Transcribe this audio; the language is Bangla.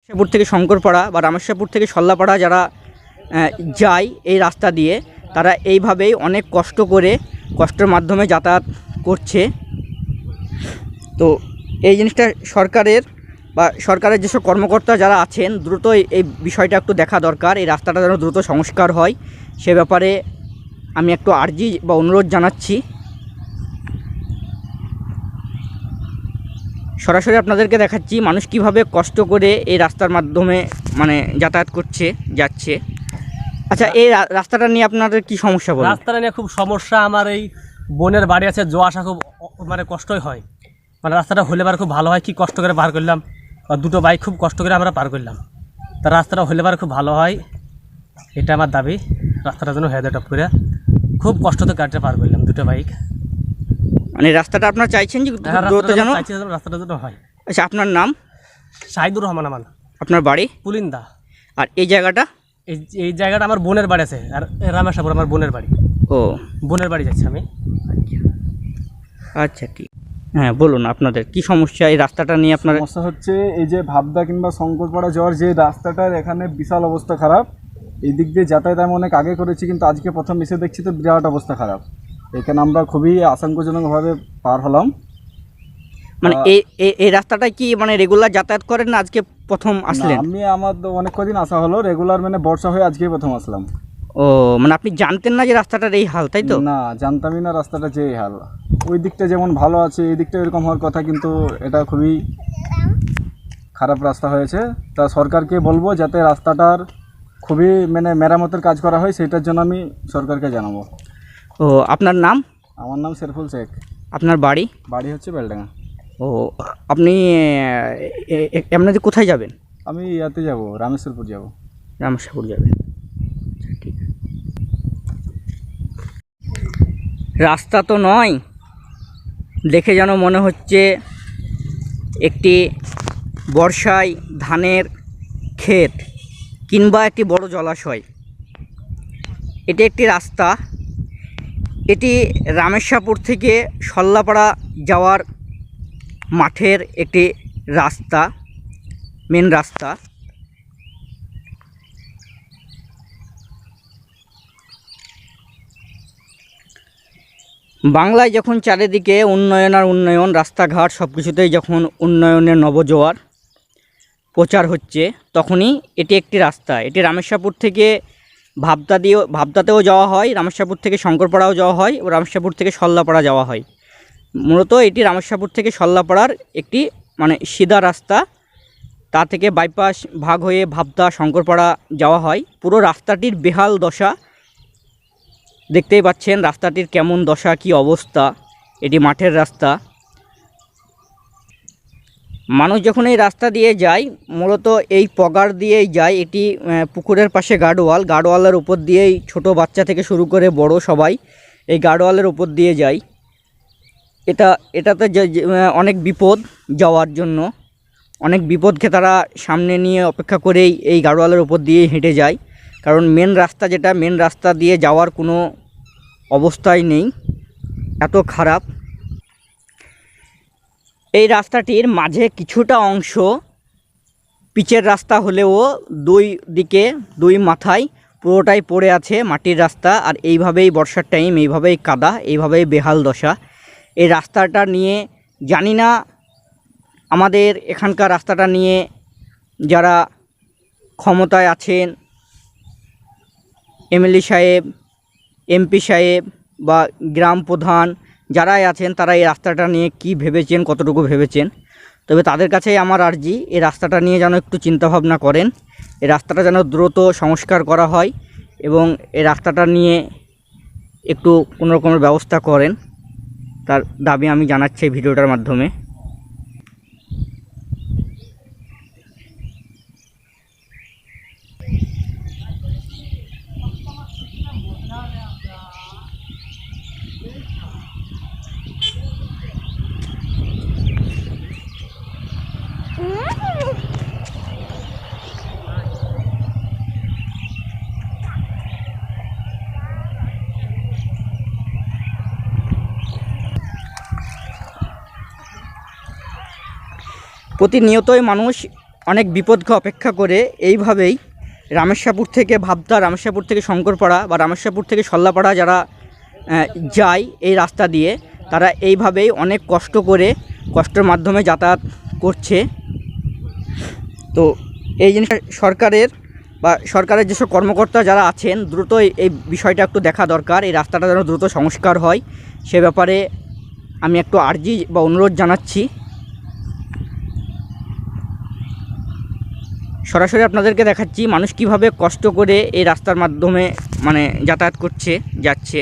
রামেশ্বরপুর থেকে শঙ্করপাড়া বা রামেশ্বরপুর থেকে সল্লাপাড়া যারা যায় এই রাস্তা দিয়ে, তারা এইভাবেই অনেক কষ্ট করে কষ্টের মাধ্যমে যাতায়াত করছে। তো এই জিনিসটা সরকারের যেসব কর্মকর্তা যারা আছেন দ্রুত এই বিষয়টা একটু দেখা দরকার। এই রাস্তাটা যেন দ্রুত সংস্কার হয়, সে ব্যাপারে আমি একটু আর্জি বা অনুরোধ জানাচ্ছি। সরাসরি আপনাদেরকে দেখাচ্ছি মানুষ কিভাবে কষ্ট করে এই রাস্তার মাধ্যমে যাতায়াত যাচ্ছে। আচ্ছা, এই রাস্তাটা নিয়ে আপনাদের কি সমস্যা? বলুন। রাস্তাটা নিয়ে খুব সমস্যা। আমার এই বোনের বাড়ি আছে, যাওয়া আসা খুব কষ্টই হয়। রাস্তাটা হলে পারে খুব ভালো হয়। কি কষ্ট করে পার করলাম, দুটো বাইক খুব কষ্ট করে আমরা পার করলাম। তা রাস্তাটা হলে পারে খুব ভালো হয়, এটা আমার দাবি। রাস্তাটা যেন হেড টপ করে খুব কষ্টতে গাড়িটা পার করলাম, দুটো বাইক। রাস্তাটা আপনারা চাইছেন যে রাস্তাটা যেন হয়। আচ্ছা, আপনার নাম? শাহিদুর রহমান আমার। আপনার বাড়ি? পুলিন্দা। আর এই জায়গাটা? এই জায়গাটা আমার বোনের বাড়ি আছে, আর রামেশ্বরপুর আমার বোনের বাড়ি। ও, বোনের বাড়ি যাচ্ছি আমি। আচ্ছা, ঠিক। হ্যাঁ, বলুন আপনাদের কি সমস্যা এই রাস্তাটা নিয়ে? আপনার সমস্যা হচ্ছে এই যে ভাবদা কিংবা শঙ্করপাড়া যাওয়ার যে রাস্তাটার এখানে বিশাল অবস্থা খারাপ। এই দিক দিয়ে যাতায়াত আমি অনেক আগে করেছি, কিন্তু আজকে প্রথম এসে দেখছি তো বিরাট অবস্থা খারাপ। এখানে আমরা খুবই আশঙ্কাজনকভাবে পার হলাম। এই রাস্তাটা কি রেগুলার যাতায়াত করেন না আজকে প্রথম আসলেন? আমার তো অনেক কদিন আসা হলো, রেগুলার বর্ষা হয়ে আজকেই প্রথম আসলাম। ও, আপনি জানতেন না যে রাস্তাটার এই হাল, তাই তো? না, জানতামই না রাস্তাটা যে এই হাল। ওই দিকটা যেমন ভালো আছে, এই দিকটা এরকম হওয়ার কথা, কিন্তু এটা খুবই খারাপ রাস্তা হয়েছে। তা সরকারকে বলবো যাতে রাস্তাটার খুবই মেরামতের কাজ করা হয়, সেটার জন্য আমি সরকারকে জানাবো। ও, আপনার নাম? আমার নাম শেরফুল শেখ। আপনার বাড়ি? বাড়ি হচ্ছে বেলডাঙ্গা। ও, আপনি এমনিতে কোথায় যাবেন? আমি ইয়াতে যাব, রামেশ্বরপুর যাব। রামেশ্বরপুর যাবেন, ঠিক। রাস্তা তো নয়, দেখে যেন মনে হচ্ছে একটি বর্ষায় ধানের ক্ষেত কিংবা একটি বড় জলাশয়। এটি একটি রাস্তা, এটি রামেশ্বরপুর থেকে সল্লাপাড়া যাওয়ার মাঠের একটি রাস্তা, মেন রাস্তা। বাংলায় যখন চারিদিকে উন্নয়ন আর উন্নয়ন, রাস্তাঘাট সব কিছুতেই যখন উন্নয়নের নবজোয়ার প্রচার হচ্ছে, তখনই এটি একটি রাস্তা। এটি রামেশ্বরপুর থেকে ভাবদাতেও যাওয়া হয়, রামেশ্বরপুর থেকে শঙ্করপাড়াও যাওয়া হয়, ও রামেশ্বরপুর থেকে সল্লাপাড়া যাওয়া হয়। মূলত এটি রামেশ্বরপুর থেকে সল্লাপাড়ার একটি সিধা রাস্তা। তা থেকে বাইপাস ভাগ হয়ে ভাবদা শঙ্করপাড়া যাওয়া হয়। পুরো রাস্তাটির বেহাল দশা দেখতেই পাচ্ছেন, রাস্তাটির কেমন দশা, কি অবস্থা। এটি মাঠের রাস্তা। মানুষ যখন এই রাস্তা দিয়ে যায়, মূলত এই পগার দিয়েই যায়। এটি পুকুরের পাশে গার্ডওয়ালের উপর দিয়েই ছোট বাচ্চা থেকে শুরু করে বড় সবাই এই গার্ডওয়ালের উপর দিয়ে যায়। এটাতে অনেক বিপদ যাওয়ার জন্য, অনেক বিপদকে তারা সামনে নিয়ে অপেক্ষা করেই এই গার্ডওয়ালের উপর দিয়ে হেঁটে যায়। কারণ মেন রাস্তা দিয়ে যাওয়ার কোনো অবস্থাই নেই, এত খারাপ। এই রাস্তাটির মাঝে কিছুটা অংশ পিচের রাস্তা হলেও দুই মাথায় পুরোটাই পড়ে আছে মাটির রাস্তা। আর এইভাবেই বর্ষার টাইম, এইভাবেই কাদা, এইভাবেই বেহাল দশা। এই রাস্তাটা নিয়ে জানি না আমাদের এখানকার রাস্তাটা নিয়ে যারা ক্ষমতায় আছেন, এমএলএ সাহেব, এমপি সাহেব বা গ্রাম প্রধান যারাই আছেন, তারা এই রাস্তাটা নিয়ে কি ভেবেছেন, কতটুকু ভেবেছেন। তবে তাদের কাছেই আমার আর্জি, এই রাস্তাটা নিয়ে যেন একটু চিন্তাভাবনা করেন। এই রাস্তাটা যেন দ্রুত সংস্কার করা হয় এবং এই রাস্তাটা নিয়ে একটু কোনো রকমের ব্যবস্থা করেন, তার দাবি আমি জানাচ্ছি এই ভিডিওটার মাধ্যমে। প্রতিনিয়তই মানুষ অনেক বিপদকে অপেক্ষা করে এইভাবেই রামেশ্বরপুর থেকে ভাবতা, রামেশ্বরপুর থেকে শঙ্করপাড়া বা রামেশ্বরপুর থেকে সল্লাপাড়া যারা যায় এই রাস্তা দিয়ে, তারা এইভাবেই অনেক কষ্ট করে কষ্টের মাধ্যমে যাতায়াত করছে। তো এই জিনিসটা সরকারের যেসব কর্মকর্তা যারা আছেন দ্রুত এই বিষয়টা একটু দেখা দরকার, এই রাস্তাটা যেন দ্রুত সংস্কার হয় সে ব্যাপারে আমি একটু আর্জি বা অনুরোধ জানাচ্ছি। সরাসরি আপনাদেরকে দেখাচ্ছি মানুষ কীভাবে কষ্ট করে এই রাস্তার মাধ্যমে যাতায়াত করছে যাচ্ছে।